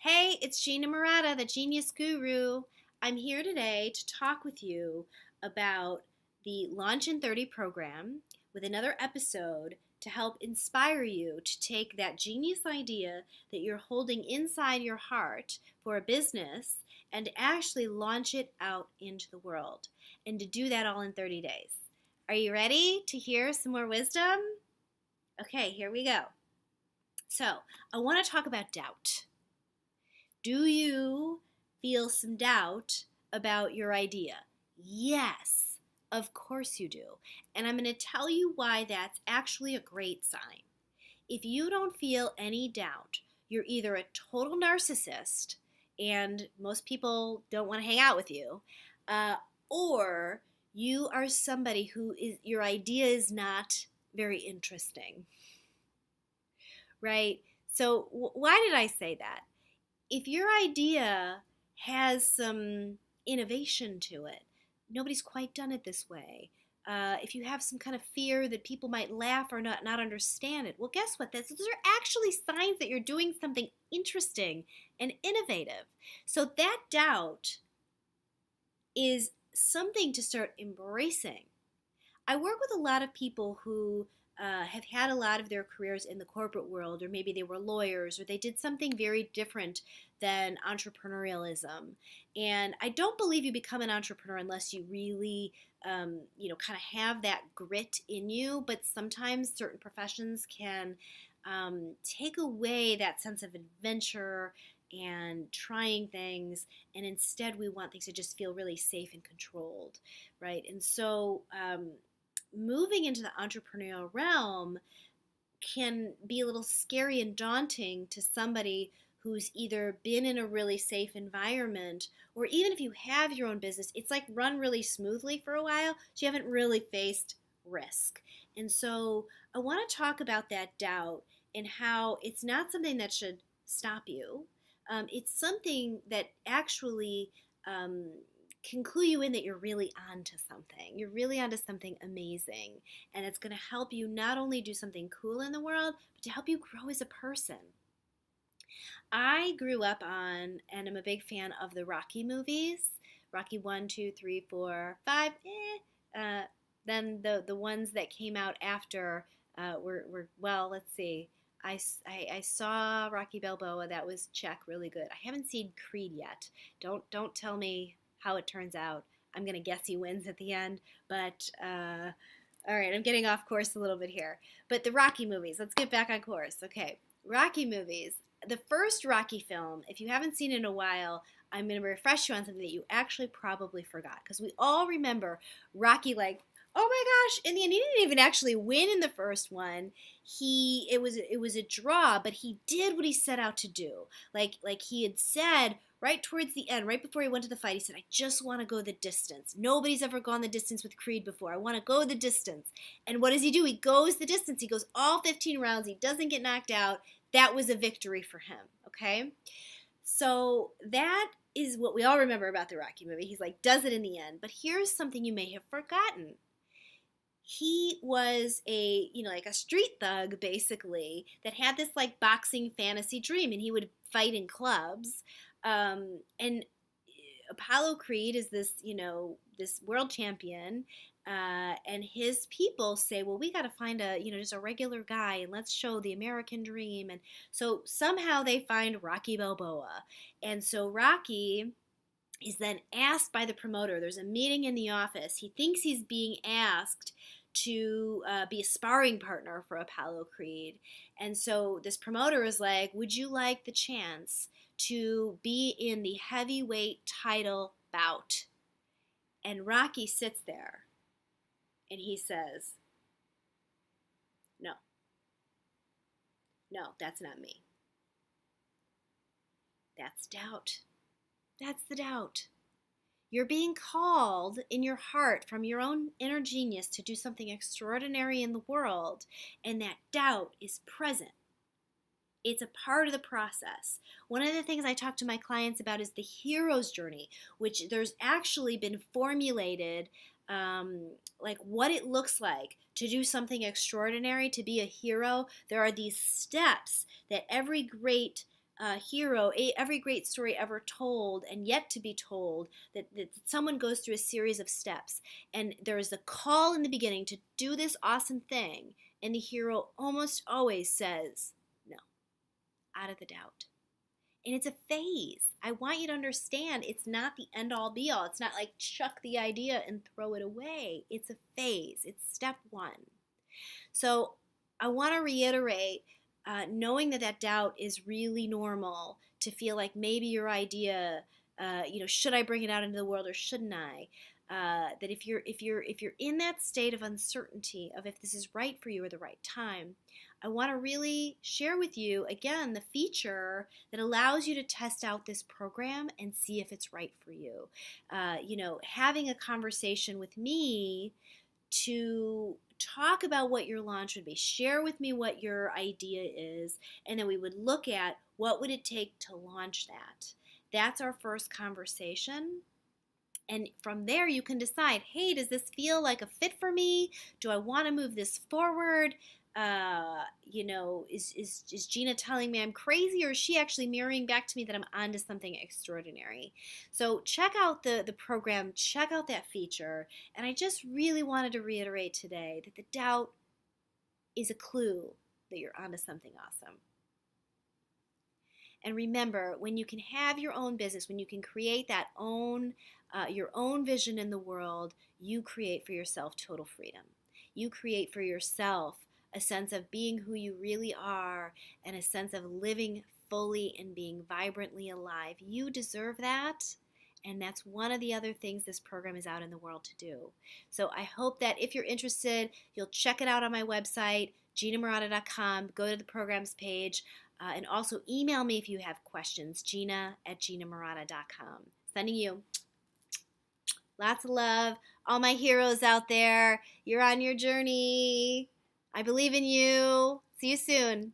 Hey, it's Gina Murata, the Genius Guru. I'm here today to talk with you about the Launch in 30 program with another episode to help inspire you to take that genius idea that you're holding inside your heart for a business and to actually launch it out into the world and to do that all in 30 days. Are you ready to hear some more wisdom? Okay, here we go. So, I want to talk about doubt. Do you feel some doubt about your idea? Yes, of course you do. And I'm going to tell you why that's actually a great sign. If you don't feel any doubt, you're either a total narcissist and most people don't want to hang out with you, uh, or you are somebody who is your idea is not very interesting, right? So, why did I say that? If your idea has some innovation to it, nobody's quite done it this way. If you have some kind of fear that people might laugh or not understand it, well, guess what? Those are actually signs that you're doing something interesting and innovative. So that doubt is something to start embracing. I work with a lot of people who have had a lot of their careers in the corporate world, or maybe they were lawyers, or they did something very different than entrepreneurialism. And I don't believe you become an entrepreneur unless you really, kind of have that grit in you. But sometimes certain professions can take away that sense of adventure and trying things, and instead we want things to just feel really safe and controlled, right? And so moving into the entrepreneurial realm can be a little scary and daunting to somebody who's either been in a really safe environment, or even if you have your own business, it's like run really smoothly for a while, so you haven't really faced risk. And so I want to talk about that doubt and how it's not something that should stop you. It's something that actually um, can clue you in that you're really onto something. You're really onto something amazing. And it's going to help you not only do something cool in the world, but to help you grow as a person. I grew up on, and I'm a big fan of the Rocky movies. Rocky 1, 2, 3, 4, 5. Then the ones that came out after were well, let's see. I saw Rocky Balboa. That was check, really good. I haven't seen Creed yet. Don't tell me how it turns out. I'm gonna guess he wins at the end, but all right, I'm getting off course a little bit here. But the Rocky movies. Let's get back on course. Okay, Rocky movies. The first Rocky film, if you haven't seen it in a while, I'm going to refresh you on something that you actually probably forgot. Because we all remember Rocky, like, oh my gosh, in the end, he didn't even actually win in the first one. It was a draw, but he did what he set out to do. Like he had said right towards the end, right before he went to the fight, he said, I just want to go the distance. Nobody's ever gone the distance with Creed before. I want to go the distance. And what does he do? He goes the distance. He goes all 15 rounds. He doesn't get knocked out. That was a victory for him, okay? So that is what we all remember about the Rocky movie. He's like, does it in the end. But here's something you may have forgotten. He was like a street thug, basically, that had this like boxing fantasy dream, and he would fight in clubs. And Apollo Creed is this world champion, and his people say, well, we got to find just a regular guy, and let's show the American dream. And so somehow they find Rocky Balboa, and so Rocky is then asked by the promoter. There's a meeting in the office. He thinks he's being asked to be a sparring partner for Apollo Creed. And so this promoter is like, would you like the chance to be in the heavyweight title bout? And Rocky sits there and he says, no, no, that's not me. That's doubt. That's the doubt. You're being called in your heart from your own inner genius to do something extraordinary in the world, and that doubt is present. It's a part of the process. One of the things I talk to my clients about is the hero's journey, which there's actually been formulated like what it looks like to do something extraordinary, to be a hero. There are these steps that every great hero, every great story ever told and yet to be told, that someone goes through a series of steps, and there is a call in the beginning to do this awesome thing, and the hero almost always says no, out of the doubt. And it's a phase. I want you to understand it's not the end all be all. It's not like chuck the idea and throw it away. It's a phase. It's step one. So I want to reiterate, knowing that doubt is really normal, to feel like maybe your idea, should I bring it out into the world or shouldn't I? That if you're in that state of uncertainty of if this is right for you or the right time, I want to really share with you again the feature that allows you to test out this program and see if it's right for you. Having a conversation with me to talk about what your launch would be. Share with me what your idea is, and then we would look at what would it take to launch that. That's our first conversation. And from there you can decide, hey, does this feel like a fit for me? Do I want to move this forward? Is Gina telling me I'm crazy, or is she actually mirroring back to me that I'm onto something extraordinary? So check out the program, check out that feature. And I just really wanted to reiterate today that the doubt is a clue that you're onto something awesome. And remember, when you can have your own business, when you can create that your own vision in the world, you create for yourself total freedom. You create for yourself a sense of being who you really are, and a sense of living fully and being vibrantly alive. You deserve that, and that's one of the other things this program is out in the world to do. So I hope that if you're interested, you'll check it out on my website, GinaMarotta.com. Go to the programs page, and also email me if you have questions, Gina@GinaMarotta.com. Sending you lots of love. All my heroes out there, you're on your journey. I believe in you. See you soon.